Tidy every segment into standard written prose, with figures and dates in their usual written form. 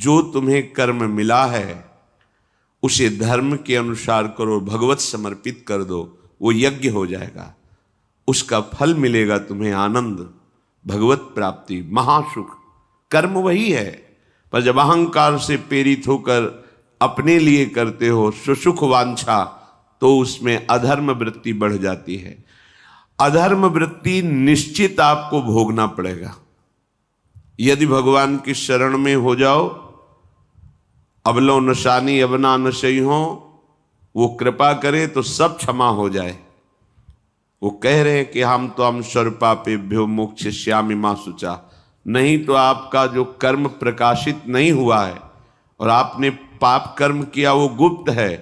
जो तुम्हें कर्म मिला है उसे धर्म के अनुसार करो, भगवत समर्पित कर दो, वो यज्ञ हो जाएगा, उसका फल मिलेगा तुम्हें आनंद, भगवत प्राप्ति, महासुख। कर्म वही है, पर जब अहंकार से प्रेरित होकर अपने लिए करते हो सुसुख वांछा, तो उसमें अधर्म वृत्ति बढ़ जाती है। अधर्म वृत्ति निश्चित आपको भोगना पड़ेगा। यदि भगवान की शरण में हो जाओ, अबलो नशानी अबना नशई हो, वो कृपा करे तो सब क्षमा हो जाए। वो कह रहे हैं कि हम तो हम सर्वपापेभ्यो मोक्षयिष्यामि मा शुचा। नहीं तो आपका जो कर्म प्रकाशित नहीं हुआ है और आपने पाप कर्म किया वो गुप्त है,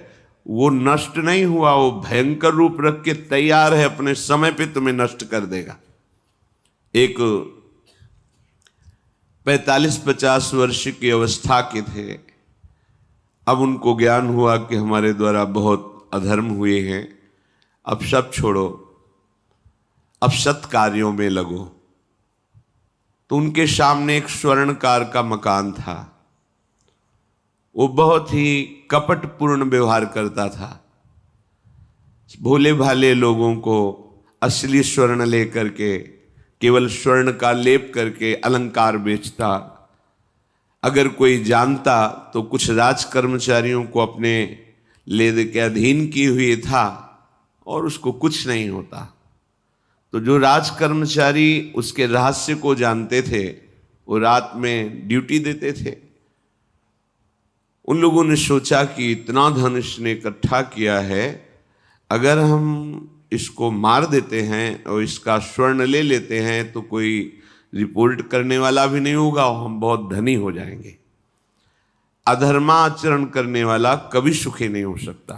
वो नष्ट नहीं हुआ, वो भयंकर रूप रख के तैयार है, अपने समय पे तुम्हें नष्ट कर देगा। एक 45-50 वर्ष की अवस्था के थे, अब उनको ज्ञान हुआ कि हमारे द्वारा बहुत अधर्म हुए हैं, अब सब छोड़ो, अब सत कार्यों में लगो। तो उनके सामने एक स्वर्णकार का मकान था। वो बहुत ही कपटपूर्ण व्यवहार करता था, भोले भाले लोगों को असली स्वर्ण लेकर के केवल स्वर्ण का लेप करके अलंकार बेचता। अगर कोई जानता तो कुछ राज कर्मचारियों को अपने ले दे के अधीन किए हुए था और उसको कुछ नहीं होता। तो जो राज कर्मचारी उसके रहस्य को जानते थे वो रात में ड्यूटी देते थे। उन लोगों ने सोचा कि इतना धन इसने इकट्ठा किया है, अगर हम इसको मार देते हैं और इसका स्वर्ण ले लेते हैं तो कोई रिपोर्ट करने वाला भी नहीं होगा और हम बहुत धनी हो जाएंगे। अधर्माचरण करने वाला कभी सुखी नहीं हो सकता।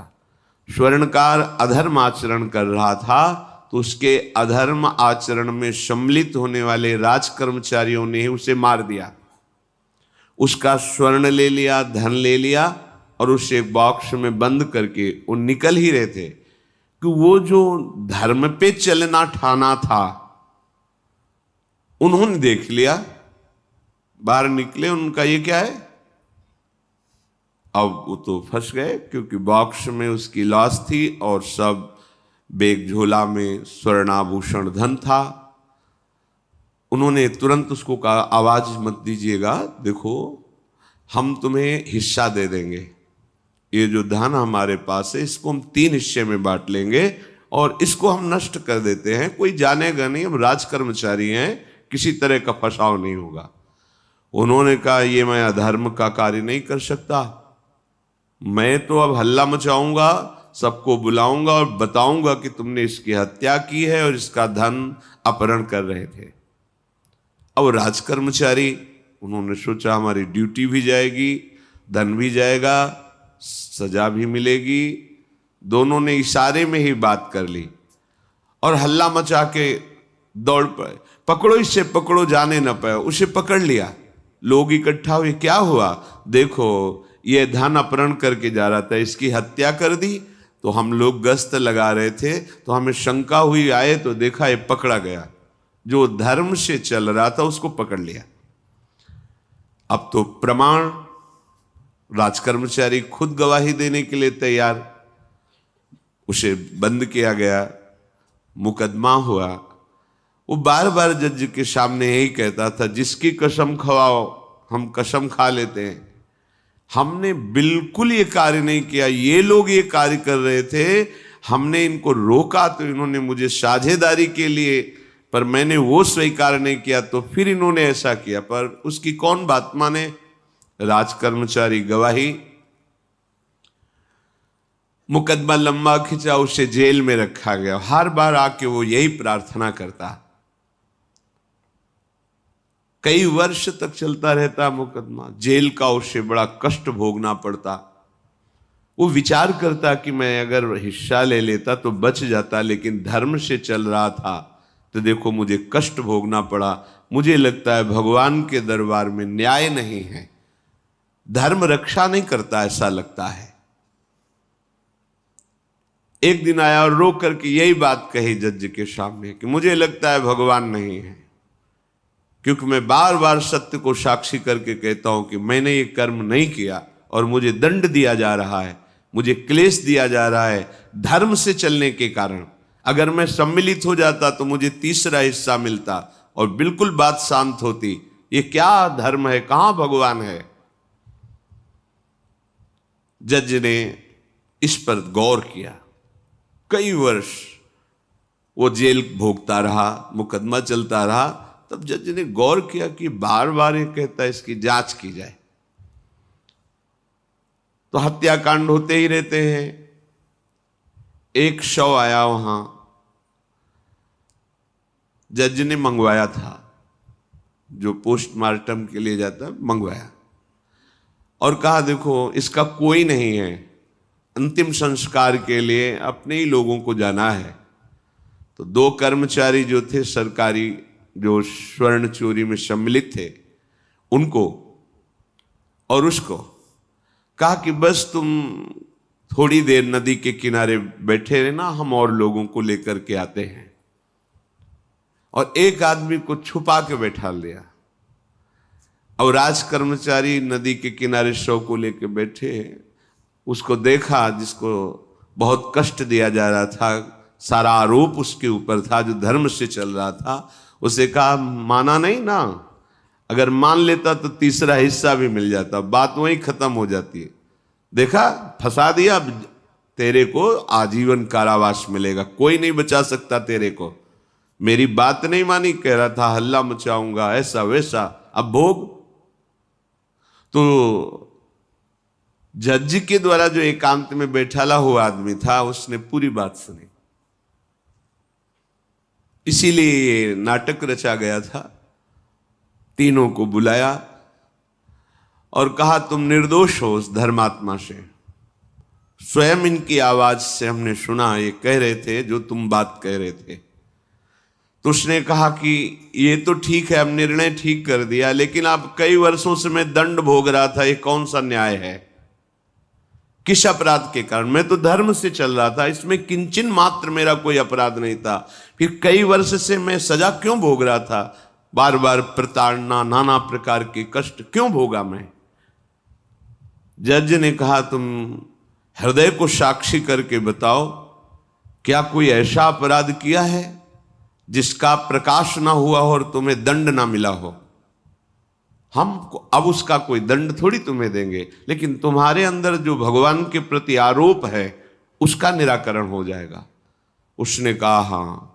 स्वर्णकार अधर्म आचरण कर रहा था तो उसके अधर्म आचरण में सम्मिलित होने वाले राज कर्मचारियों ने ही उसे मार दिया। उसका स्वर्ण ले लिया, धन ले लिया और उसे एक बॉक्स में बंद करके वो निकल ही रहे थे कि वो जो धर्म पे चलना ठाना था उन्होंने देख लिया। बाहर निकले, उनका ये क्या है, अब वो तो फंस गए क्योंकि बॉक्स में उसकी लाश थी और सब बैग झोला में स्वर्णाभूषण धन था। उन्होंने तुरंत उसको कहा, आवाज मत दीजिएगा, देखो हम तुम्हें हिस्सा दे देंगे, ये जो धन हमारे पास है इसको हम 3 हिस्से में बांट लेंगे और इसको हम नष्ट कर देते हैं, कोई जानेगा नहीं, हम राज कर्मचारी हैं, किसी तरह का फसाव नहीं होगा। उन्होंने कहा, ये मैं अधर्म का कार्य नहीं कर सकता, मैं तो अब हल्ला मचाऊंगा, सबको बुलाऊंगा और बताऊंगा कि तुमने इसकी हत्या की है और इसका धन अपहरण कर रहे थे। अब राज कर्मचारी, उन्होंने सोचा हमारी ड्यूटी भी जाएगी, धन भी जाएगा, सजा भी मिलेगी। दोनों ने इशारे में ही बात कर ली और हल्ला मचा के दौड़ पड़े, पकड़ो इसे, पकड़ो, जाने न पाए। उसे पकड़ लिया, लोग इकट्ठा हुए, क्या हुआ, देखो ये धन अपहरण करके जा रहा था, इसकी हत्या कर दी। तो हम लोग गश्त लगा रहे थे तो हमें शंका हुई, आए तो देखा ये पकड़ा गया, जो धर्म से चल रहा था उसको पकड़ लिया। अब तो प्रमाण, राजकर्मचारी खुद गवाही देने के लिए तैयार, उसे बंद किया गया, मुकदमा हुआ। वो बार बार जज के सामने यही कहता था, जिसकी कसम खवाओ हम कसम खा लेते हैं, हमने बिल्कुल ये कार्य नहीं किया, ये लोग ये कार्य कर रहे थे, हमने इनको रोका तो इन्होंने मुझे साझेदारी के लिए, पर मैंने वो स्वीकार नहीं किया तो फिर इन्होंने ऐसा किया। पर उसकी कौन बात माने, राज कर्मचारी गवाही। मुकदमा लंबा खिंचा, उसे जेल में रखा गया। हर बार आके वो यही प्रार्थना करता, कई वर्ष तक चलता रहता मुकदमा, जेल का उसे बड़ा कष्ट भोगना पड़ता। वो विचार करता कि मैं अगर हिस्सा ले लेता तो बच जाता, लेकिन धर्म से चल रहा था तो देखो मुझे कष्ट भोगना पड़ा। मुझे लगता है भगवान के दरबार में न्याय नहीं है, धर्म रक्षा नहीं करता, ऐसा लगता है। एक दिन आया और रो करके यही बात कही जज के सामने कि मुझे लगता है भगवान नहीं है, क्योंकि मैं बार बार सत्य को साक्षी करके कहता हूं कि मैंने ये कर्म नहीं किया और मुझे दंड दिया जा रहा है, मुझे क्लेश दिया जा रहा है धर्म से चलने के कारण। अगर मैं सम्मिलित हो जाता तो मुझे तीसरा हिस्सा मिलता और बिल्कुल बात शांत होती। ये क्या धर्म है, कहां भगवान है? जज ने इस पर गौर किया। कई वर्ष वो जेल भोगता रहा, मुकदमा चलता रहा। तब जज ने गौर किया कि बार बार ये कहता है इसकी जांच की जाए, तो हत्याकांड होते ही रहते हैं। एक शव आया वहां, जज ने मंगवाया था, जो पोस्टमार्टम के लिए जाता, मंगवाया और कहा देखो इसका कोई नहीं है, अंतिम संस्कार के लिए अपने ही लोगों को जाना है। तो 2 कर्मचारी जो थे सरकारी, जो स्वर्ण चोरी में सम्मिलित थे, उनको और उसको कहा कि बस तुम थोड़ी देर नदी के किनारे बैठे रहना, हम और लोगों को लेकर के आते हैं। और एक आदमी को छुपा के बैठा लिया और राज कर्मचारी नदी के किनारे शव को लेकर बैठे। उसको देखा जिसको बहुत कष्ट दिया जा रहा था, सारा आरोप उसके ऊपर था, जो धर्म से चल रहा था। उसे कहा माना नहीं ना, अगर मान लेता तो तीसरा हिस्सा भी मिल जाता, बात वहीं खत्म हो जाती है। देखा, फंसा दिया, तेरे को आजीवन कारावास मिलेगा, कोई नहीं बचा सकता तेरे को। मेरी बात नहीं मानी, कह रहा था हल्ला मचाऊंगा, ऐसा वैसा, अब भोग। तो जज के द्वारा जो एकांत में बैठाला हुआ आदमी था, उसने पूरी बात सुनी। इसीलिए ये नाटक रचा गया था। तीनों को बुलाया और कहा तुम निर्दोष हो उस धर्मात्मा से। स्वयं इनकी आवाज से हमने सुना, ये कह रहे थे जो तुम बात कह रहे थे। तो उसने कहा कि ये तो ठीक है, अब निर्णय ठीक कर दिया, लेकिन अब कई वर्षों से मैं दंड भोग रहा था, ये कौन सा न्याय है? किस अपराध के कारण? मैं तो धर्म से चल रहा था, इसमें किंचन मात्र मेरा कोई अपराध नहीं था, फिर कई वर्ष से मैं सजा क्यों भोग रहा था? बार बार प्रताड़ना, नाना प्रकार के कष्ट क्यों भोगा मैं? जज ने कहा तुम हृदय को साक्षी करके बताओ, क्या कोई ऐसा अपराध किया है जिसका प्रकाश ना हुआ हो और तुम्हें दंड ना मिला हो? हम अब उसका कोई दंड थोड़ी तुम्हें देंगे, लेकिन तुम्हारे अंदर जो भगवान के प्रति आरोप है उसका निराकरण हो जाएगा। उसने कहा हाँ,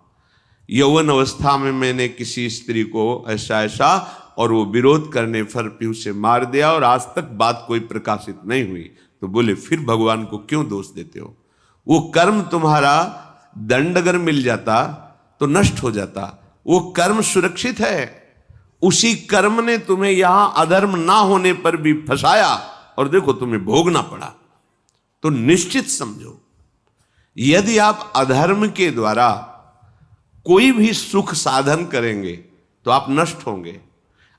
यौवन अवस्था में मैंने किसी स्त्री को ऐसा ऐसा, और वो विरोध करने पर भी उसे मार दिया और आज तक बात कोई प्रकाशित नहीं हुई। तो बोले फिर भगवान को क्यों दोष देते हो? वो कर्म तुम्हारा दंड अगर मिल जाता तो नष्ट हो जाता, वो कर्म सुरक्षित है। उसी कर्म ने तुम्हें यहां अधर्म ना होने पर भी फंसाया और देखो तुम्हें भोगना पड़ा। तो निश्चित समझो, यदि आप अधर्म के द्वारा कोई भी सुख साधन करेंगे तो आप नष्ट होंगे।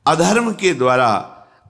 अधर्म के द्वारा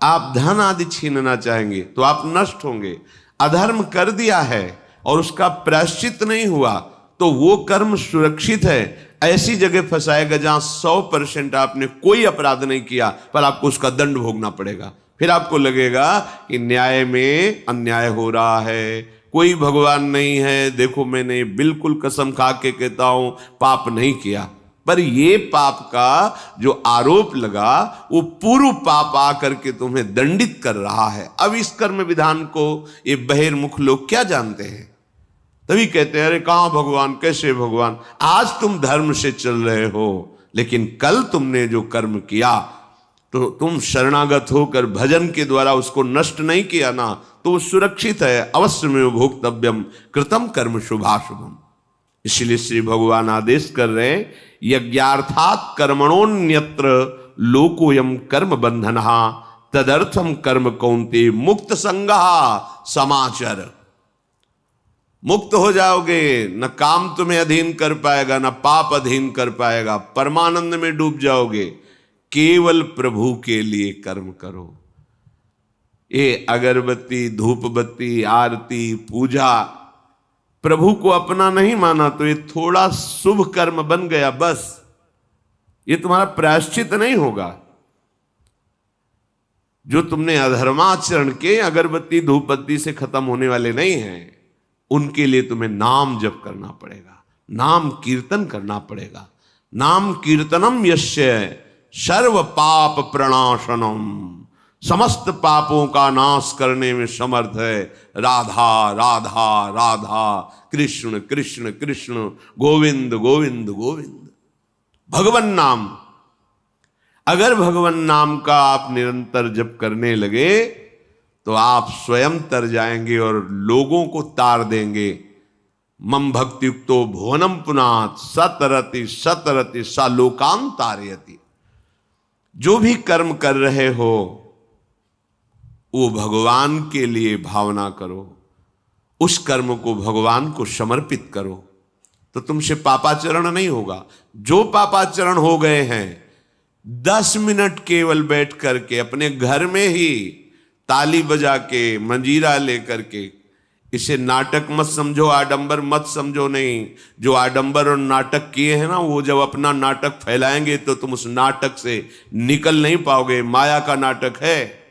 आप धन आदि छीनना चाहेंगे तो आप नष्ट होंगे। अधर्म कर दिया है और उसका प्रायश्चित नहीं हुआ तो वो कर्म सुरक्षित है। ऐसी जगह फंसाएगा जहां 100% आपने कोई अपराध नहीं किया पर आपको उसका दंड भोगना पड़ेगा। फिर आपको लगेगा कि न्याय में अन्याय हो रहा है, कोई भगवान नहीं है। देखो मैंने बिल्कुल कसम खा के कहता हूं पाप नहीं किया, पर ये पाप का जो आरोप लगा वो पूर्व पाप आकर के तुम्हें दंडित कर रहा है। अब इस कर्म विधान को ये बहिर्मुख लोग क्या जानते हैं? तभी कहते हैं अरे कहां भगवान, कैसे भगवान? आज तुम धर्म से चल रहे हो, लेकिन कल तुमने जो कर्म किया तो तुम शरणागत होकर भजन के द्वारा उसको नष्ट नहीं किया ना, तो वो सुरक्षित है। अवश्य में भोक्तव्यम कृतम कर्म शुभाशुभम। इसलिए श्री भगवान आदेश कर रहे हैं यज्ञार्थात् कर्मणोन्यत्र लोकोयम कर्म बंधनहा तदर्थम कर्म कौन्ते मुक्त संगहा समाचर। मुक्त हो जाओगे, न काम तुम्हें अधीन कर पाएगा, न पाप अधीन कर पाएगा, परमानंद में डूब जाओगे। केवल प्रभु के लिए कर्म करो। ये अगरबत्ती, धूप बत्ती, आरती, पूजा, प्रभु को अपना नहीं माना तो ये थोड़ा शुभ कर्म बन गया, बस ये तुम्हारा प्रायश्चित नहीं होगा। जो तुमने अधर्माचरण के अगरबत्ती धूपबत्ती से खत्म होने वाले नहीं हैं, उनके लिए तुम्हें नाम जप करना पड़ेगा, नाम कीर्तन करना पड़ेगा। नाम कीर्तनम यस्य सर्व पाप प्रणाशनम, समस्त पापों का नाश करने में समर्थ है। राधा राधा राधा, कृष्ण कृष्ण कृष्ण, गोविंद गोविंद गोविंद। भगवन नाम, अगर भगवन नाम का आप निरंतर जप करने लगे तो आप स्वयं तर जाएंगे और लोगों को तार देंगे। मम भक्ति युक्तो भुवनम पुनात सतरति सतरति सा लोकान तारयति। जो भी कर्म कर रहे हो वो भगवान के लिए भावना करो, उस कर्म को भगवान को समर्पित करो, तो तुमसे पापाचरण नहीं होगा। जो पापाचरण हो गए हैं, 10 मिनट केवल बैठ करके अपने घर में ही ताली बजा के मंजीरा लेकर के, इसे नाटक मत समझो, आडंबर मत समझो। नहीं, जो आडंबर और नाटक किए हैं ना, वो जब अपना नाटक फैलाएंगे तो तुम उस नाटक से निकल नहीं पाओगे। माया का नाटक है।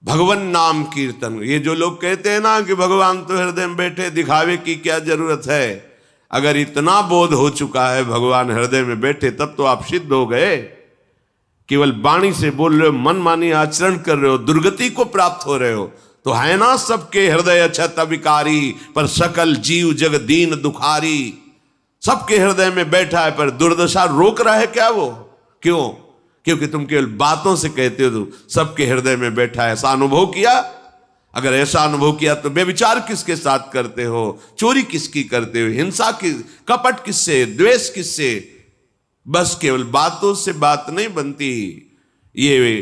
भगवान नाम कीर्तन, ये जो लोग कहते हैं ना कि भगवान तो हृदय में बैठे, दिखावे की क्या जरूरत है। अगर इतना बोध हो चुका है भगवान हृदय में बैठे, तब तो आप सिद्ध हो गए। केवल वाणी से बोल रहे हो, मन मानी आचरण कर रहे हो, दुर्गति को प्राप्त हो रहे हो, तो है ना सबके हृदय अछत अविकारी, पर सकल जीव जग दीन दुखारी। सबके हृदय में बैठा है, पर दुर्दशा रोक रहा है क्या वो? क्यों? क्योंकि तुम केवल बातों से कहते हो तो सबके हृदय में बैठा है। ऐसा अनुभव किया? अगर ऐसा अनुभव किया तो बेविचार किसके साथ करते हो, चोरी किसकी करते हो, हिंसा की, कपट किससे, द्वेष किससे? बस केवल बातों से बात नहीं बनती। ये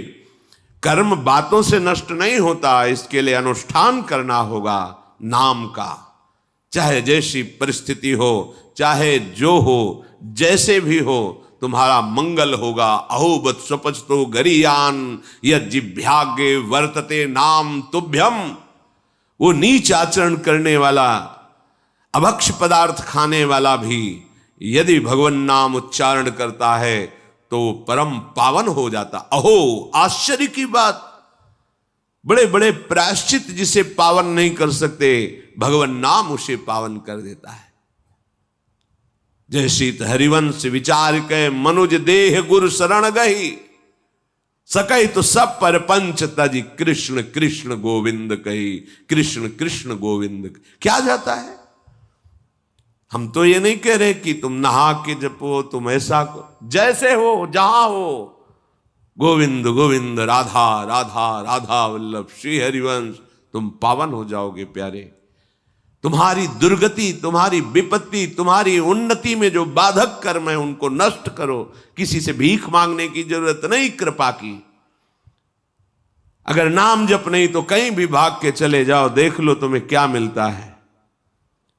कर्म बातों से नष्ट नहीं होता, इसके लिए अनुष्ठान करना होगा नाम का। चाहे जैसी परिस्थिति हो, चाहे जो हो, जैसे भी हो, तुम्हारा मंगल होगा। अहोबत स्वपचतो गरियान यज्जिभ्यागे वर्तते नाम तुभ्यम। वो नीच आचरण करने वाला, अभक्ष पदार्थ खाने वाला भी यदि भगवान नाम उच्चारण करता है तो परम पावन हो जाता। अहो, आश्चर्य की बात, बड़े बड़े प्रायश्चित जिसे पावन नहीं कर सकते, भगवान नाम उसे पावन कर देता है। जय शीत हरिवंश विचार के मनुज देह गुरु शरण गही, सकई तो सब पर पंच तज कृष्ण कृष्ण गोविंद कही। कृष्ण कृष्ण गोविंद क्या जाता है? हम तो ये नहीं कह रहे कि तुम नहा के जपो, तुम ऐसा को, जैसे हो जहां हो, गोविंद गोविंद राधा राधा राधा वल्लभ श्री हरिवंश, तुम पावन हो जाओगे प्यारे। तुम्हारी दुर्गति, तुम्हारी विपत्ति, तुम्हारी उन्नति में जो बाधक कर्म है उनको नष्ट करो। किसी से भीख मांगने की जरूरत नहीं, कृपा की। अगर नाम जप नहीं तो कहीं भी भाग के चले जाओ, देख लो तुम्हें क्या मिलता है।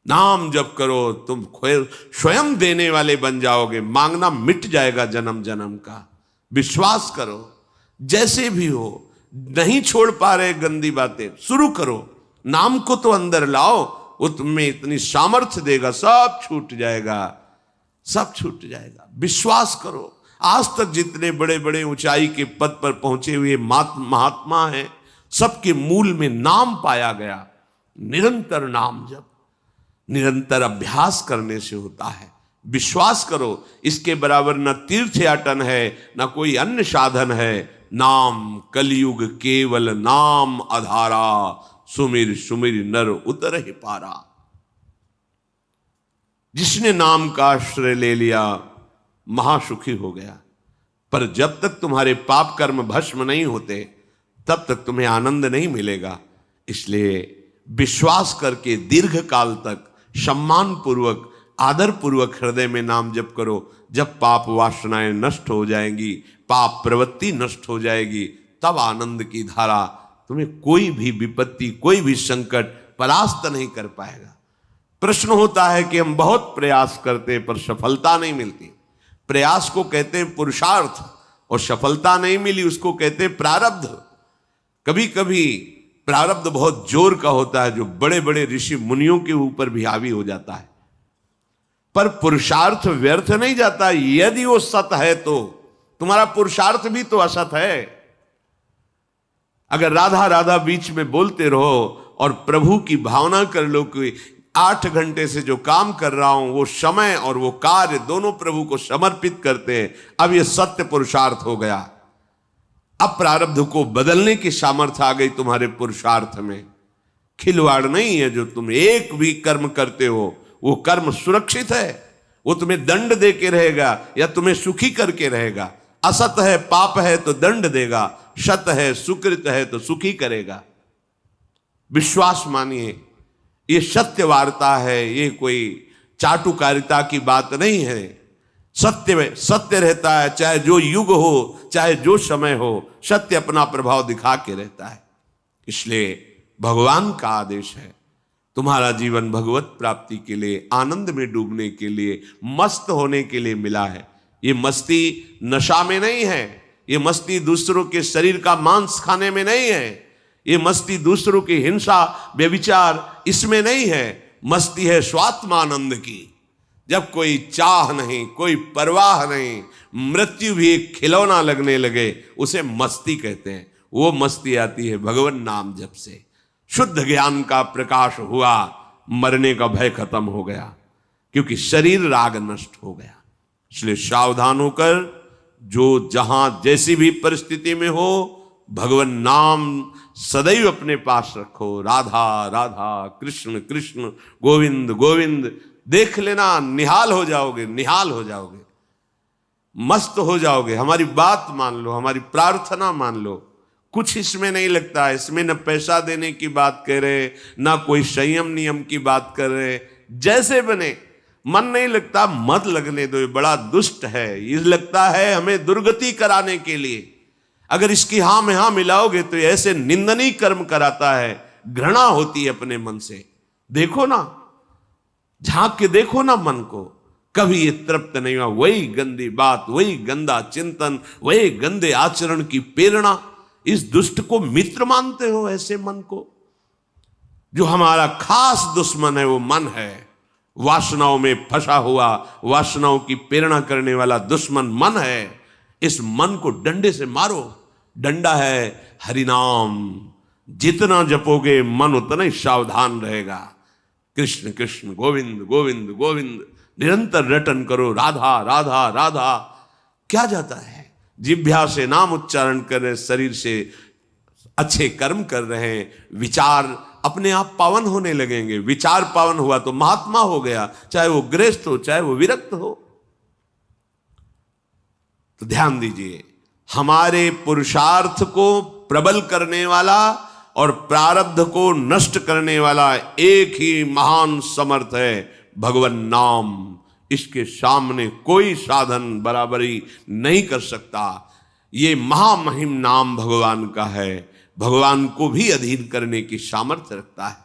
नाम जप करो, तुम स्वयं देने वाले बन जाओगे। मांगना मिट जाएगा जन्म जन्म का। विश्वास करो, जैसे भी हो। नहीं छोड़ पा रहे गंदी बातें, शुरू करो। नाम को तो अंदर लाओ, वो तुम्हें इतनी सामर्थ्य देगा, सब छूट जाएगा, सब छूट जाएगा। विश्वास करो। आज तक जितने बड़े बड़े ऊंचाई के पद पर पहुंचे हुए महात्मा हैं, सबके मूल में नाम पाया गया। निरंतर नाम जप, निरंतर अभ्यास करने से होता है। विश्वास करो, इसके बराबर न तीर्थयाटन है, न कोई अन्य साधन है। नाम कलयुग केवल नाम आधारा, सुमिर सुमिर नर उतर ही पारा। जिसने नाम का आश्रय ले लिया महासुखी हो गया। पर जब तक तुम्हारे पाप कर्म भस्म नहीं होते, तब तक तुम्हें आनंद नहीं मिलेगा। इसलिए विश्वास करके दीर्घ काल तक सम्मान पूर्वक, आदर पूर्वक हृदय में नाम जप करो। जब पाप वासनाएं नष्ट हो जाएंगी, पाप प्रवृत्ति नष्ट हो जाएगी, तब आनंद की धारा, तुम्हें कोई भी विपत्ति, कोई भी संकट परास्त नहीं कर पाएगा। प्रश्न होता है कि हम बहुत प्रयास करते हैं पर सफलता नहीं मिलती। प्रयास को कहते हैं पुरुषार्थ, और सफलता नहीं मिली उसको कहते हैं प्रारब्ध। कभी कभी प्रारब्ध बहुत जोर का होता है, जो बड़े बड़े ऋषि मुनियों के ऊपर भी हावी हो जाता है। पर पुरुषार्थ व्यर्थ नहीं जाता। यदि वो सत है तो तुम्हारा पुरुषार्थ भी तो असत है। अगर राधा राधा बीच में बोलते रहो और प्रभु की भावना कर लो कि 8 घंटे से जो काम कर रहा हूं वो समय और वो कार्य दोनों प्रभु को समर्पित करते हैं, अब ये सत्य पुरुषार्थ हो गया। अब प्रारब्ध को बदलने की सामर्थ्य आ गई तुम्हारे पुरुषार्थ में। खिलवाड़ नहीं है जो तुम एक भी कर्म करते हो, वो कर्म सुरक्षित है, वो तुम्हें दंड दे के रहेगा या तुम्हें सुखी करके रहेगा। असत है, पाप है तो दंड देगा, सत है, सुकृत है तो सुखी करेगा। विश्वास मानिए, ये सत्य वार्ता है, ये कोई चाटुकारिता की बात नहीं है। सत्य सत्य रहता है, चाहे जो युग हो, चाहे जो समय हो, सत्य अपना प्रभाव दिखा के रहता है। इसलिए भगवान का आदेश है, तुम्हारा जीवन भगवत प्राप्ति के लिए, आनंद में डूबने के लिए, मस्त होने के लिए मिला है। ये मस्ती नशा में नहीं है, ये मस्ती दूसरों के शरीर का मांस खाने में नहीं है, ये मस्ती दूसरों की हिंसा व्यभिचार इसमें नहीं है। मस्ती है स्वात्मानंद की, जब कोई चाह नहीं, कोई परवाह नहीं, मृत्यु भी एक खिलौना लगने लगे, उसे मस्ती कहते हैं। वो मस्ती आती है भगवान नाम जप से। शुद्ध ज्ञान का प्रकाश हुआ, मरने का भय खत्म हो गया, क्योंकि शरीर राग नष्ट हो गया। इसलिए सावधान होकर जो जहां जैसी भी परिस्थिति में हो, भगवान नाम सदैव अपने पास रखो। राधा राधा, कृष्ण कृष्ण, गोविंद गोविंद, देख लेना, निहाल हो जाओगे, निहाल हो जाओगे, मस्त हो जाओगे। हमारी बात मान लो, हमारी प्रार्थना मान लो, कुछ इसमें नहीं लगता है। इसमें न पैसा देने की बात कर रहे, ना कोई संयम नियम की बात कर रहे। जैसे बने, मन नहीं लगता, मत लगने दो, ये बड़ा दुष्ट है, ये लगता है हमें दुर्गति कराने के लिए। अगर इसकी हाँ में हाँ मिलाओगे तो ऐसे निंदनीय कर्म कराता है, घृणा होती है अपने मन से। देखो ना, झांक के देखो ना मन को, कभी ये तृप्त नहीं हुआ। वही गंदी बात, वही गंदा चिंतन, वही गंदे आचरण की प्रेरणा। इस दुष्ट को मित्र मानते हो, ऐसे मन को? जो हमारा खास दुश्मन है वो मन है, वासनाओं में फंसा हुआ, वासनाओं की प्रेरणा करने वाला दुश्मन मन है। इस मन को डंडे से मारो। डंडा है हरिनाम, जितना जपोगे मन उतना ही सावधान रहेगा। कृष्ण कृष्ण, गोविंद गोविंद गोविंद, निरंतर रटन करो, राधा राधा राधा। क्या जाता है? जिह्वा से नाम उच्चारण कर रहे, शरीर से अच्छे कर्म कर रहे हैं, विचार अपने आप पावन होने लगेंगे। विचार पावन हुआ तो महात्मा हो गया, चाहे वो गृहस्थ हो, चाहे वो विरक्त हो। तो ध्यान दीजिए, हमारे पुरुषार्थ को प्रबल करने वाला और प्रारब्ध को नष्ट करने वाला एक ही महान समर्थ है, भगवान नाम। इसके सामने कोई साधन बराबरी नहीं कर सकता। ये महामहिम नाम भगवान का है, भगवान को भी अधीन करने की सामर्थ्य रखता है।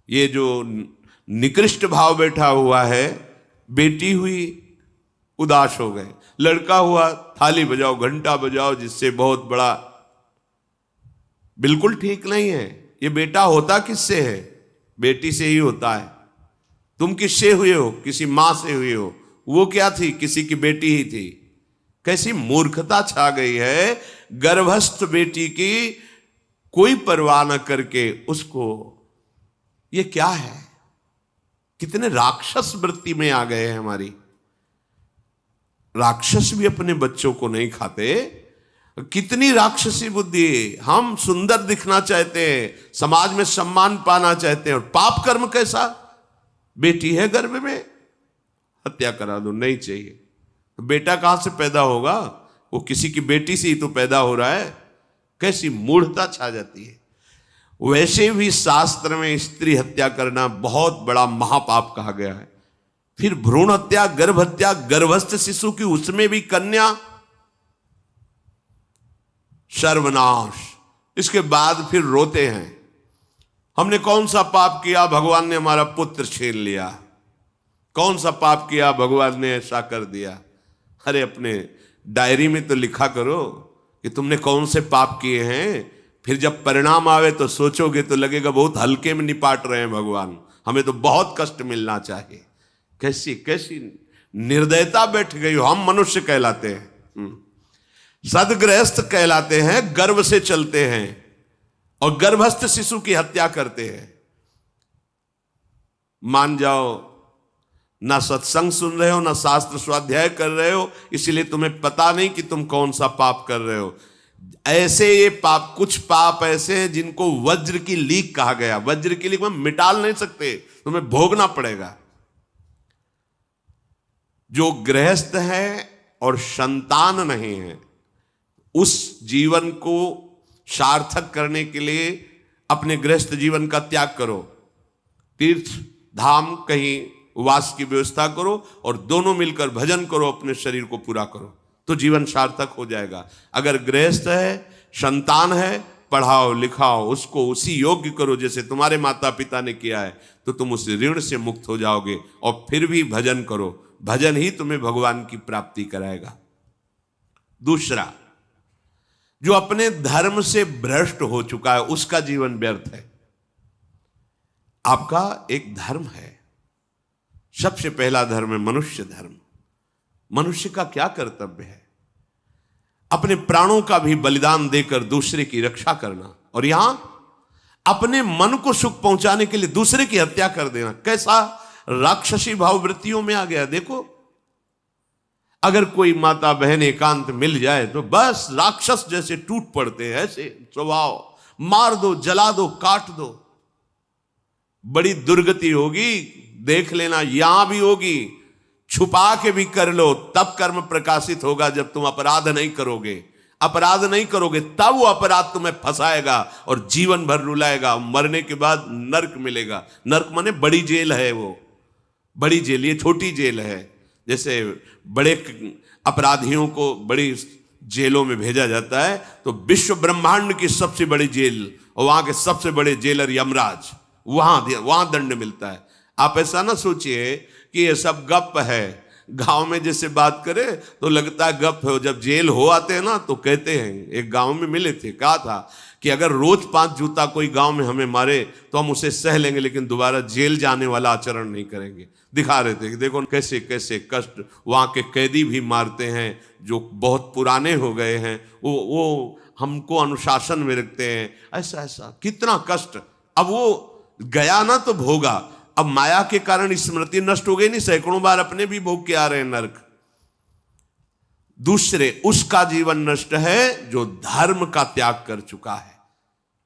ये जो निकृष्ट भाव बैठा हुआ है, बेटी हुई उदास हो गए, लड़का हुआ थाली बजाओ, घंटा बजाओ, जिससे बहुत बड़ा, बिल्कुल ठीक नहीं है। ये बेटा होता किससे है? बेटी से ही होता है। तुम किससे हुए हो? किसी मां से हुए हो। वो क्या थी? किसी की बेटी ही थी। कैसी मूर्खता छा गई है, गर्भस्थ बेटी की कोई परवाह न करके उसको, ये क्या है? कितने राक्षस वृत्ति में आ गए हैं हमारी। राक्षस भी अपने बच्चों को नहीं खाते। कितनी राक्षसी बुद्धि। हम सुंदर दिखना चाहते हैं, समाज में सम्मान पाना चाहते हैं, और पाप कर्म कैसा? बेटी है गर्भ में, हत्या करा दो, नहीं चाहिए। बेटा कहां से पैदा होगा? वो किसी की बेटी से ही तो पैदा हो रहा है। कैसी मूढ़ता छा जाती है। वैसे भी शास्त्र में स्त्री हत्या करना बहुत बड़ा महापाप कहा गया है। फिर भ्रूण हत्या, गर्भ हत्या, गर्भस्थ शिशु की, उसमें भी कन्या, सर्वनाश। इसके बाद फिर रोते हैं, हमने कौन सा पाप किया, भगवान ने हमारा पुत्र छीन लिया। कौन सा पाप किया, भगवान ने ऐसा कर दिया। अरे अपने डायरी में तो लिखा करो कि तुमने कौन से पाप किए हैं। फिर जब परिणाम आवे तो सोचोगे तो लगेगा बहुत हल्के में निपाट रहे हैं भगवान, हमें तो बहुत कष्ट मिलना चाहिए। कैसी कैसी निर्दयता बैठ गई हो। हम मनुष्य कहलाते हैं, सदगृहस्थ कहलाते हैं, गर्व से चलते हैं। और गर्भस्थ शिशु की हत्या करते हैं। मान जाओ, ना सत्संग सुन रहे हो, ना शास्त्र स्वाध्याय कर रहे हो, इसलिए तुम्हें पता नहीं कि तुम कौन सा पाप कर रहे हो। ऐसे ये पाप, कुछ पाप ऐसे हैं जिनको वज्र की लीक कहा गया। वज्र की लीक में मिटाल नहीं सकते, तुम्हें भोगना पड़ेगा। जो गृहस्थ है और संतान नहीं है, उस जीवन को सार्थक करने के लिए अपने गृहस्थ जीवन का त्याग करो, तीर्थ धाम कहीं वास की व्यवस्था करो और दोनों मिलकर भजन करो, अपने शरीर को पूरा करो, तो जीवन सार्थक हो जाएगा। अगर गृहस्थ है, संतान है, पढ़ाओ लिखाओ, उसको उसी योग्य करो जैसे तुम्हारे माता पिता ने किया है, तो तुम उस ऋण से मुक्त हो जाओगे। और फिर भी भजन करो, भजन ही तुम्हें भगवान की प्राप्ति कराएगा। दूसरा, जो अपने धर्म से भ्रष्ट हो चुका है, उसका जीवन व्यर्थ है। आपका एक धर्म है, सबसे पहला धर्म है मनुष्य धर्म। मनुष्य का क्या कर्तव्य है? अपने प्राणों का भी बलिदान देकर दूसरे की रक्षा करना, और यहां अपने मन को सुख पहुंचाने के लिए दूसरे की हत्या कर देना। कैसा राक्षसी भाववृत्तियों में आ गया। देखो, अगर कोई माता बहन एकांत मिल जाए तो बस राक्षस जैसे टूट पड़ते हैं, ऐसे स्वभाव, मार दो, जला दो, काट दो। बड़ी दुर्गति होगी, देख लेना, यहां भी होगी। छुपा के भी कर लो, तब कर्म प्रकाशित होगा जब तुम अपराध नहीं करोगे। अपराध नहीं करोगे तब वो अपराध तुम्हें फंसाएगा और जीवन भर रुलाएगा। मरने के बाद नर्क मिलेगा। नर्क माने बड़ी जेल है, वो बड़ी जेल, ये छोटी जेल है। जैसे बड़े अपराधियों को बड़ी जेलों में भेजा जाता है, तो विश्व ब्रह्मांड की सबसे बड़ी जेल और वहां के सबसे बड़े जेलर यमराज, वहां दंड मिलता है। आप ऐसा ना सोचिए कि ये सब गप है। गांव में जैसे बात करे तो लगता है गप है, जब जेल हो आते हैं ना तो कहते हैं। एक गांव में मिले थे, कहा था कि अगर रोज 5 जूता कोई गांव में हमें मारे तो हम उसे सह लेंगे, लेकिन दोबारा जेल जाने वाला आचरण नहीं करेंगे। दिखा रहे थे कि देखो कैसे कैसे कष्ट वहां के कैदी भी मारते हैं जो बहुत पुराने हो गए हैं, वो हमको अनुशासन में रखते हैं। ऐसा ऐसा कितना कष्ट। अब वो गया ना तो भोगा, अब माया के कारण स्मृति नष्ट हो गई नहीं, सैकड़ों बार अपने भी भोग के आ रहे हैं नरक। दूसरे, उसका जीवन नष्ट है जो धर्म का त्याग कर चुका है।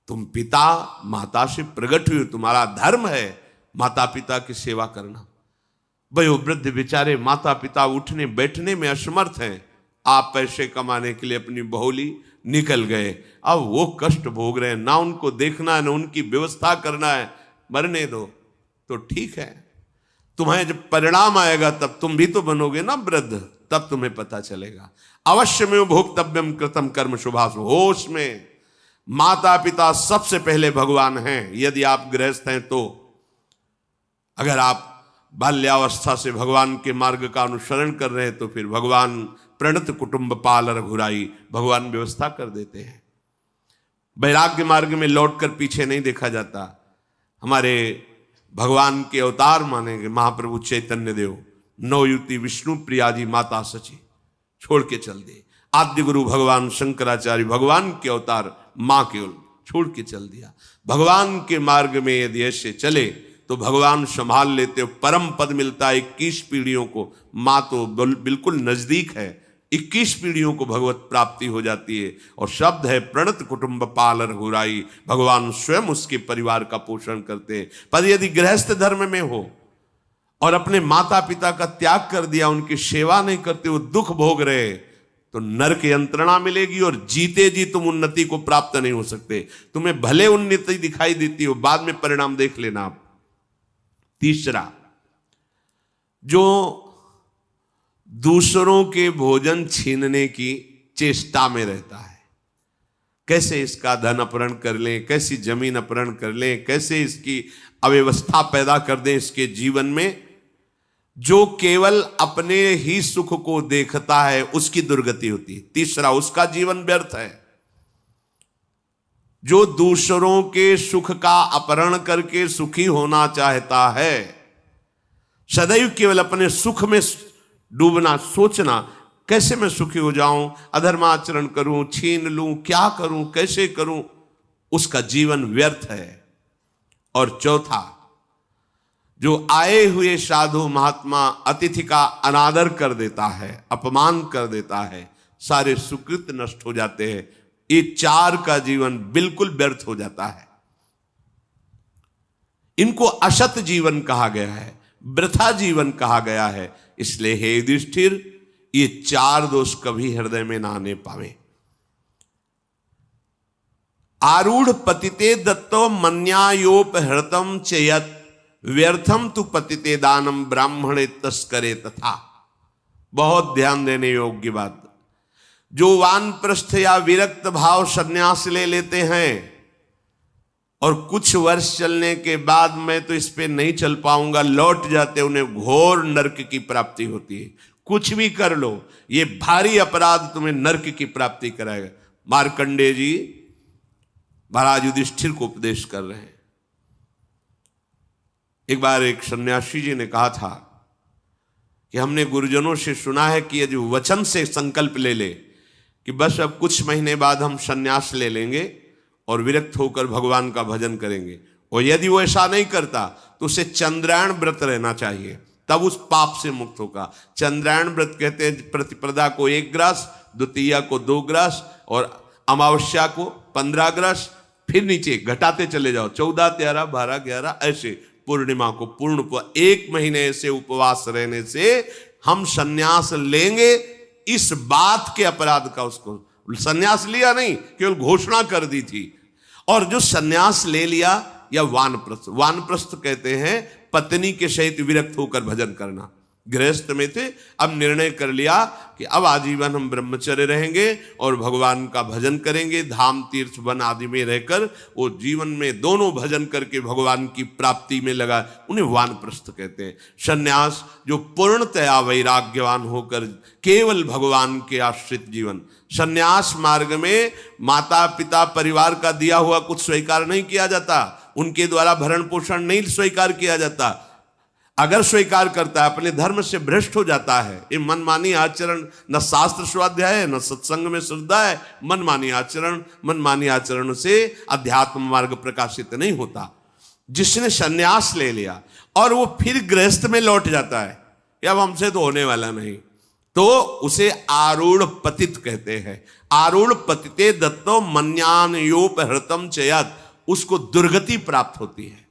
तुम पिता माता से प्रकट हुए, तुम्हारा धर्म है माता पिता की सेवा करना। वयोवृद्ध बेचारे माता पिता उठने बैठने में असमर्थ हैं, आप पैसे कमाने के लिए अपनी बहुली निकल गए, अब वो कष्ट भोग रहे हैं। ना उनको देखना है, ना उनकी व्यवस्था करना है। मरने दो तो ठीक है, तुम्हें जब परिणाम आएगा तब तुम भी तो बनोगे ना वृद्ध, तब तुम्हें पता चलेगा। अवश्य में भोक्तव्यम कृतम कर्म शुभाशु। होश में माता पिता सबसे पहले भगवान हैं, यदि आप गृहस्थ हैं तो। अगर आप बाल्यावस्था से भगवान के मार्ग का अनुसरण कर रहे हैं तो फिर भगवान प्रणत कुटुंब पाल रघुराई, भगवान व्यवस्था कर देते हैं। वैराग्य मार्ग में लौटकर पीछे नहीं देखा जाता। हमारे भगवान के अवतार मानेंगे महाप्रभु चैतन्य देव, नवयुति विष्णु प्रिया जी माता सची छोड़ के चल दिए। आद्य गुरु भगवान शंकराचार्य भगवान के अवतार मां केवल छोड़ के चल दिया। भगवान के मार्ग में यदि ऐसे चले तो भगवान संभाल लेते हो, परम पद मिलता है 21 पीढ़ियों को। मां तो बिल्कुल नजदीक है, 21 पीढ़ियों को भगवत प्राप्ति हो जाती है। और शब्द है प्रणत कुटुंब पाल रघुराई, भगवान स्वयं उसके परिवार का पोषण करते हैं। पर यदि गृहस्थ धर्म में हो और अपने माता पिता का त्याग कर दिया, उनकी सेवा नहीं करते, वो दुख भोग रहे, तो नरक यंत्रणा मिलेगी और जीते जी तुम उन्नति को प्राप्त नहीं हो सकते। तुम्हें भले उन्नति दिखाई देती हो, बाद में परिणाम देख लेना आप। तीसरा, जो दूसरों के भोजन छीनने की चेष्टा में रहता है, कैसे इसका धन अपहरण कर लें, कैसी जमीन अपहरण कर लें, कैसे इसकी अव्यवस्था पैदा कर दें इसके जीवन में, जो केवल अपने ही सुख को देखता है उसकी दुर्गति होती है। तीसरा, उसका जीवन व्यर्थ है। जो दूसरों के सुख का अपहरण करके सुखी होना चाहता है, सदैव केवल अपने सुख में डूबना, सोचना कैसे मैं सुखी हो जाऊं, अधर्माचरण करूं, छीन लूं, क्या करूं, कैसे करूं, उसका जीवन व्यर्थ है। और चौथा, जो आए हुए साधु महात्मा अतिथि का अनादर कर देता है, अपमान कर देता है, सारे सुकृत नष्ट हो जाते हैं। ये 4 का जीवन बिल्कुल व्यर्थ हो जाता है। इनको असत जीवन कहा गया है, वृथा जीवन कहा गया है। इसलिए हे युधिष्ठिर, ये 4 दोष कभी हृदय में ना आने पावे। आरूढ़ पतिते दत्तो मन्यायोपहृतम चेयत व्यर्थम तु पतिते दानम ब्राह्मणे तस्करे तथा। बहुत ध्यान देने योग्य बात। जो वानप्रस्थ या विरक्त भाव संन्यास ले लेते हैं और कुछ वर्ष चलने के बाद मैं तो इस पे नहीं चल पाऊंगा लौट जाते, उन्हें घोर नरक की प्राप्ति होती है। कुछ भी कर लो, ये भारी अपराध तुम्हें नरक की प्राप्ति कराएगा। मार्कंडेय जी महाराज युधिष्ठिर को उपदेश कर रहे हैं। एक बार एक सन्यासी जी ने कहा था कि हमने गुरुजनों से सुना है कि यदि वचन से संकल्प ले ले कि बस अब कुछ महीने बाद हम सन्यास ले लेंगे और विरक्त होकर भगवान का भजन करेंगे, और यदि वो ऐसा नहीं करता तो उसे चंद्रायण व्रत रहना चाहिए, तब उस पाप से मुक्त होगा। चंद्रायण व्रत कहते हैं प्रतिपदा को 1 ग्रास, द्वितीया को 2 ग्रास और अमावस्या को 15 ग्रास, फिर नीचे घटाते चले जाओ 14, 13, 12, 11 ऐसे पूर्णिमा को पूर्ण 1 महीने से उपवास रहने से हम सन्यास लेंगे। इस बात के अपराध का उसको सन्यास लिया नहीं, केवल घोषणा कर दी थी। और जो सन्यास ले लिया या वानप्रस्थ, वानप्रस्थ कहते हैं पत्नी के सहित विरक्त होकर भजन करना। गृहस्थ में थे, अब निर्णय कर लिया कि अब आजीवन हम ब्रह्मचर्य रहेंगे और भगवान का भजन करेंगे, धाम तीर्थ वन आदि में रहकर वो जीवन में दोनों भजन करके भगवान की प्राप्ति में लगा, उन्हें वानप्रस्थ कहते हैं। सन्यास जो पूर्णतया वैराग्यवान होकर केवल भगवान के आश्रित जीवन। सन्यास मार्ग में माता पिता परिवार का दिया हुआ कुछ स्वीकार नहीं किया जाता, उनके द्वारा भरण पोषण नहीं स्वीकार किया जाता। अगर स्वीकार करता है अपने धर्म से भ्रष्ट हो जाता है। ये मनमानी आचरण, न शास्त्र स्वाध्याय है न सत्संग में श्रद्धा है। मनमानी आचरण से अध्यात्म मार्ग प्रकाशित नहीं होता। जिसने सन्यास ले लिया और वो फिर गृहस्थ में लौट जाता है, अब हमसे तो होने वाला नहीं, तो उसे आरूढ़ पतित कहते हैं। आरूढ़ पतिते दत्तो मन्यानयोपहृतम चयत, उसको दुर्गति प्राप्त होती है।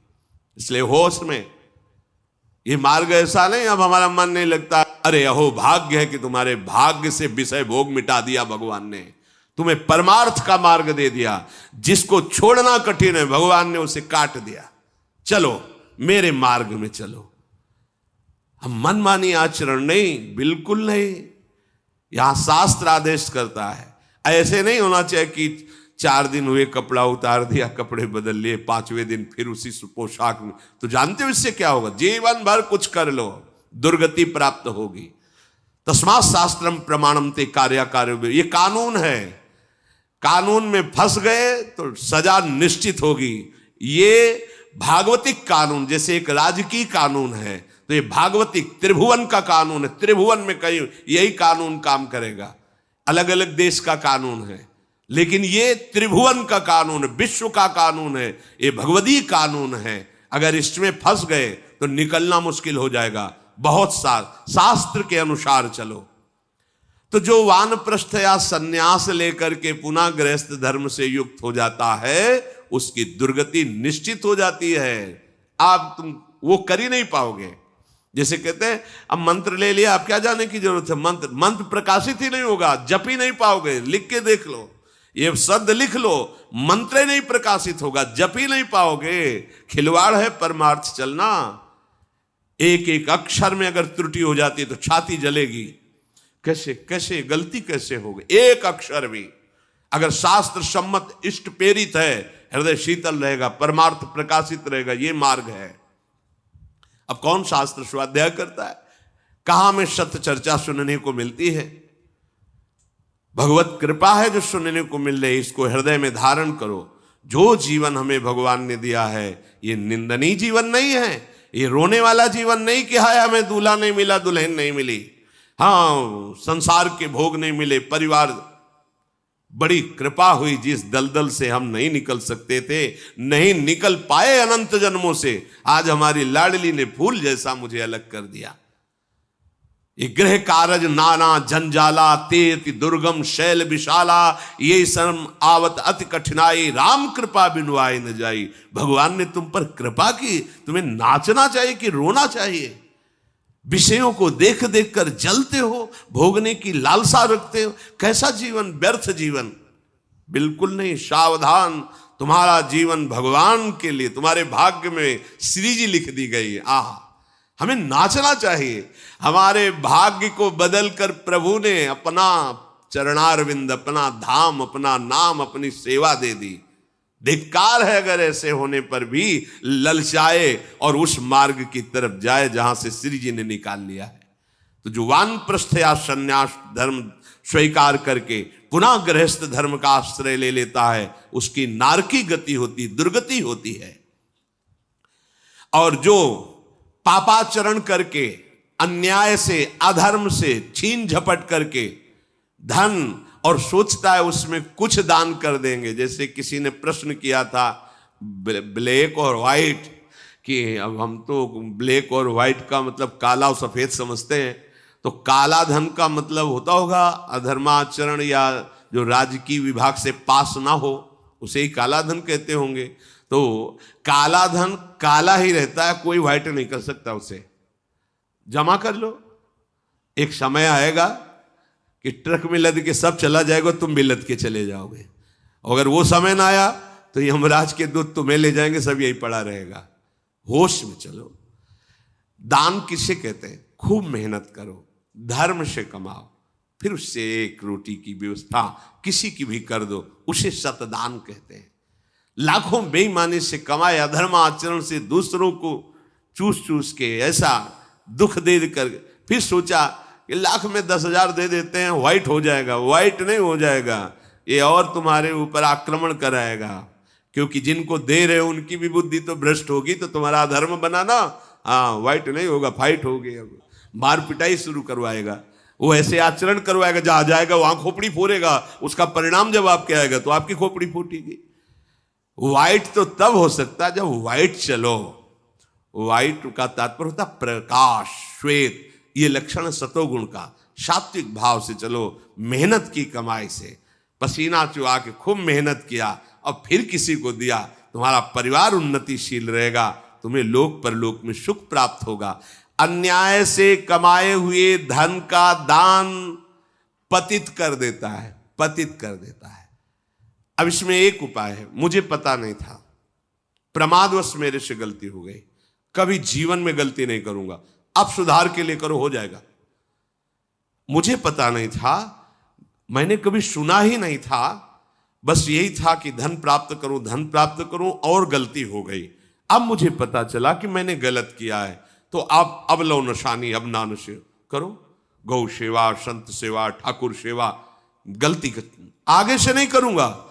इसलिए होश में ये मार्ग ऐसा नहीं अब हमारा मन नहीं लगता, अरे अहो भाग्य है कि तुम्हारे भाग्य से विषय भोग मिटा दिया भगवान ने, तुम्हें परमार्थ का मार्ग दे दिया। जिसको छोड़ना कठिन है भगवान ने उसे काट दिया, चलो मेरे मार्ग में चलो। हम मनमानी आचरण नहीं, बिल्कुल नहीं। यहां शास्त्र आदेश करता है, ऐसे नहीं होना चाहिए कि 4 दिन हुए कपड़ा उतार दिया, कपड़े बदल लिए, 5वें दिन फिर उसी पोशाक में। तो जानते हो इससे क्या होगा? जीवन भर कुछ कर लो, दुर्गति प्राप्त होगी। तस्मात् शास्त्रम प्रमाणम ते कार्य, ये कानून है। कानून में फंस गए तो सजा निश्चित होगी। ये भागवतिक कानून, जैसे एक राजकीय कानून है, तो ये भागवतिक त्रिभुवन का कानून है। त्रिभुवन में कहीं यही कानून काम करेगा। अलग अलग देश का कानून है, लेकिन ये त्रिभुवन का कानून है, विश्व का कानून है, ये भगवदीय कानून है। अगर इसमें फंस गए तो निकलना मुश्किल हो जाएगा। बहुत शास्त्र के अनुसार चलो। तो जो वानप्रस्थ या सन्यास लेकर के पुनः गृहस्थ धर्म से युक्त हो जाता है, उसकी दुर्गति निश्चित हो जाती है। आप तुम वो कर ही नहीं पाओगे। जैसे कहते हैं अब मंत्र ले लिया, आप क्या जाने की जरूरत है? मंत्र प्रकाशित ही नहीं होगा, जप ही नहीं पाओगे। लिख के देख लो, ये शब्द लिख लो, मंत्र नहीं प्रकाशित होगा, जप ही नहीं पाओगे। खिलवाड़ है परमार्थ चलना। एक एक अक्षर में अगर त्रुटि हो जाती है तो छाती जलेगी। कैसे गलती कैसे होगी? एक अक्षर भी अगर शास्त्र सम्मत इष्ट प्रेरित है, हृदय शीतल रहेगा, परमार्थ प्रकाशित रहेगा। ये मार्ग है। अब कौन शास्त्र स्वाध्याय करता है? कहां में सत्य चर्चा सुनने को मिलती है? भगवत कृपा है जो सुनने को मिल रही, इसको हृदय में धारण करो। जो जीवन हमें भगवान ने दिया है ये निंदनीय जीवन नहीं है, ये रोने वाला जीवन नहीं कि हाय हमें दूल्हा नहीं मिला, दुल्हन नहीं मिली, हाँ संसार के भोग नहीं मिले, परिवार बड़ी कृपा हुई, जिस दलदल से हम नहीं निकल सकते थे, नहीं निकल पाए अनंत जन्मों से, आज हमारी लाडली ने फूल जैसा मुझे अलग कर दिया। ये गृह कारज नाना जंजाला, तेति दुर्गम शैल विशाला, ये शर्म आवत अति कठिनाई, राम कृपा बिनु आए न जाई। भगवान ने तुम पर कृपा की, तुम्हें नाचना चाहिए कि रोना चाहिए? विषयों को देख देख कर जलते हो, भोगने की लालसा रखते हो, कैसा जीवन, व्यर्थ जीवन। बिल्कुल नहीं, सावधान, तुम्हारा जीवन भगवान के लिए, तुम्हारे भाग्य में श्री जी लिख दी गई। आह, हमें नाचना चाहिए। हमारे भाग्य को बदल कर प्रभु ने अपना चरणारविंद, अपना धाम, अपना नाम, अपनी सेवा दे दी। धिक्कार है अगर ऐसे होने पर भी ललचाए और उस मार्ग की तरफ जाए जहां से श्री जी ने निकाल लिया है। तो जो वानप्रस्थ या संन्यास धर्म स्वीकार करके पुनः गृहस्थ धर्म का आश्रय ले लेता है, उसकी नारकी गति होती, दुर्गति होती है। और जो पापाचरण करके, अन्याय से, अधर्म से छीन झपट करके धन, और सोचता है उसमें कुछ दान कर देंगे। जैसे किसी ने प्रश्न किया था ब्लैक और व्हाइट, कि अब हम तो ब्लैक और व्हाइट का मतलब काला और सफेद समझते हैं, तो काला धन का मतलब होता होगा अधर्माचरण या जो राजकीय विभाग से पास ना हो, उसे ही काला धन कहते होंगे। तो काला धन काला ही रहता है, कोई व्हाइट नहीं कर सकता उसे। जमा कर लो, एक समय आएगा कि ट्रक में लद के सब चला जाएगा, तुम भी लद के चले जाओगे। अगर वो समय ना आया तो यमराज के दूत तुम्हें ले जाएंगे, सब यही पड़ा रहेगा। होश में चलो। दान किसे कहते हैं? खूब मेहनत करो, धर्म से कमाओ, फिर उससे एक रोटी की व्यवस्था किसी की भी कर दो, उसे सतदान कहते हैं। लाखों बेईमानी से कमाए, अधर्म आचरण से दूसरों को चूस चूस के ऐसा दुख दे कर फिर सोचा कि लाख में 10,000 दे देते हैं, व्हाइट हो जाएगा। व्हाइट नहीं हो जाएगा, ये और तुम्हारे ऊपर आक्रमण कराएगा, क्योंकि जिनको दे रहे हो उनकी भी बुद्धि तो भ्रष्ट होगी। तो तुम्हारा धर्म बनाना, हाँ, व्हाइट नहीं होगा, फाइट होगी। अब मार पिटाई शुरू करवाएगा, वो ऐसे आचरण करवाएगा, जहां जाएगा वहां खोपड़ी फोड़ेगा। उसका परिणाम जब आपके आएगा तो आपकी खोपड़ी फूटेगी। व्हाइट तो तब हो सकता है जब व्हाइट चलो। व्हाइट का तात्पर्य होता प्रकाश, श्वेत, ये लक्षण सतोगुण का। सात्विक भाव से चलो, मेहनत की कमाई से, पसीना चुहा के खूब मेहनत किया और फिर किसी को दिया, तुम्हारा परिवार उन्नतिशील रहेगा, तुम्हें लोक परलोक में सुख प्राप्त होगा। अन्याय से कमाए हुए धन का दान पतित कर देता है, पतित कर देता है। अब इसमें एक उपाय है, मुझे पता नहीं था, प्रमादवश मेरे से गलती हो गई, कभी जीवन में गलती नहीं करूंगा, अब सुधार के लिए करो, हो जाएगा। मुझे पता नहीं था, मैंने कभी सुना ही नहीं था, बस यही था कि धन प्राप्त करूं, धन प्राप्त करूं, और गलती हो गई। अब मुझे पता चला कि मैंने गलत किया है, तो आप अब लो नशानी, अब ना नशे करो, गौ सेवा, संत सेवा, ठाकुर सेवा, गलती आगे से नहीं करूंगा।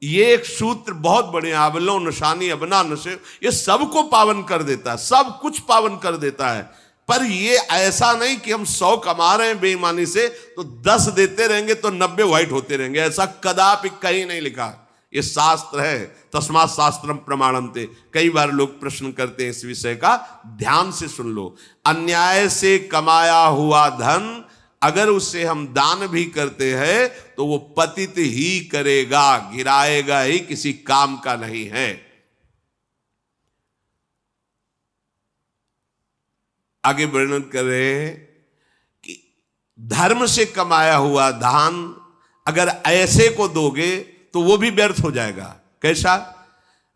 ये एक सूत्र बहुत बड़े, अबलो नशानी अबना नशे, ये सबको पावन कर देता है, सब कुछ पावन कर देता है। पर ये ऐसा नहीं कि हम 100 कमा रहे हैं बेईमानी से तो 10 देते रहेंगे तो 90 व्हाइट होते रहेंगे, ऐसा कदापि कहीं नहीं लिखा। ये शास्त्र है, तस्मात् शास्त्रम प्रमाणन्ते। कई बार लोग प्रश्न करते हैं इस विषय का, ध्यान से सुन लो। अन्याय से कमाया हुआ धन अगर उसे हम दान भी करते हैं तो वो पतित ही करेगा, गिराएगा ही, किसी काम का नहीं है। आगे वर्णन कर रहे हैं कि धर्म से कमाया हुआ दान अगर ऐसे को दोगे तो वो भी व्यर्थ हो जाएगा। कैसा?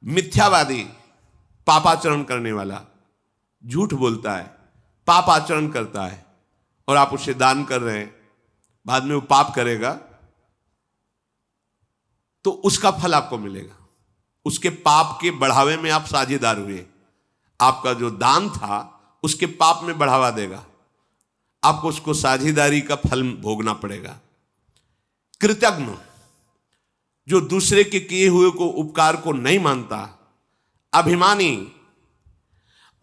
मिथ्यावादी, पापाचरण करने वाला, झूठ बोलता है, पापाचरण करता है, और आप उसे दान कर रहे हैं, बाद में वो पाप करेगा तो उसका फल आपको मिलेगा। उसके पाप के बढ़ावे में आप साझेदार हुए, आपका जो दान था उसके पाप में बढ़ावा देगा, आपको उसको साझेदारी का फल भोगना पड़ेगा। कृतज्ञ, जो दूसरे के किए हुए को उपकार को नहीं मानता, अभिमानी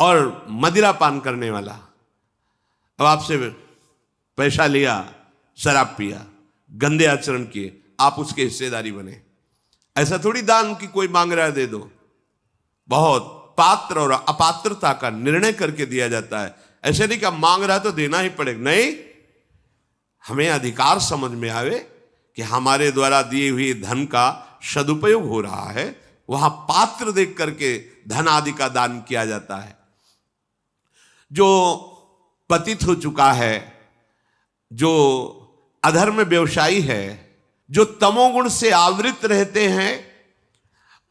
और मदिरा पान करने वाला, अब आपसे पैसा लिया, शराब पिया, गंदे आचरण किए, आप उसके हिस्सेदारी बने। ऐसा थोड़ी दान की कोई मांग रहा है दे दो, बहुत पात्र और अपात्रता का निर्णय करके दिया जाता है। ऐसे नहीं कि मांग रहा है तो देना ही पड़ेगा, नहीं, हमें अधिकार समझ में आवे कि हमारे द्वारा दिए हुए धन का सदुपयोग हो रहा है, वहां पात्र देख करके धन आदि का दान किया जाता है। जो पतित हो चुका है, जो अधर्म व्यवसायी है, जो तमोगुण से आवृत रहते हैं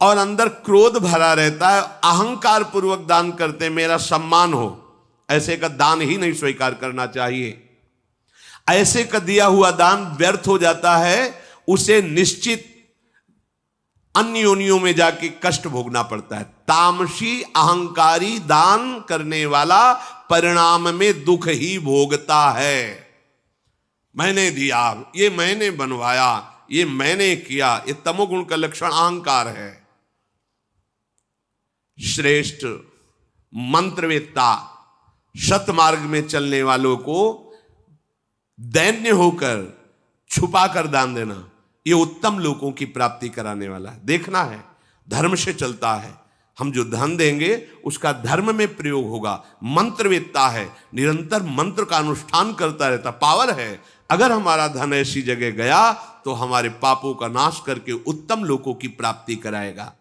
और अंदर क्रोध भरा रहता है, अहंकार पूर्वक दान करते, मेरा सम्मान हो, ऐसे का दान ही नहीं स्वीकार करना चाहिए। ऐसे का दिया हुआ दान व्यर्थ हो जाता है, उसे निश्चित अन्य योनियों में जाके कष्ट भोगना पड़ता है। तामसी अहंकारी दान करने वाला परिणाम में दुख ही भोगता है। मैंने दिया, ये मैंने बनवाया, ये मैंने किया, ये तमोगुण का लक्षण अहंकार है। श्रेष्ठ मंत्रवेत्ता सतमार्ग में चलने वालों को दैन्य होकर छुपा कर दान देना, ये उत्तम लोगों की प्राप्ति कराने वाला है। देखना है, धर्म से चलता है, हम जो धन देंगे उसका धर्म में प्रयोग होगा। मंत्रवेत्ता है, निरंतर मंत्र का अनुष्ठान करता रहता, पावर है। अगर हमारा धन ऐसी जगह गया तो हमारे पापों का नाश करके उत्तम लोगों की प्राप्ति कराएगा।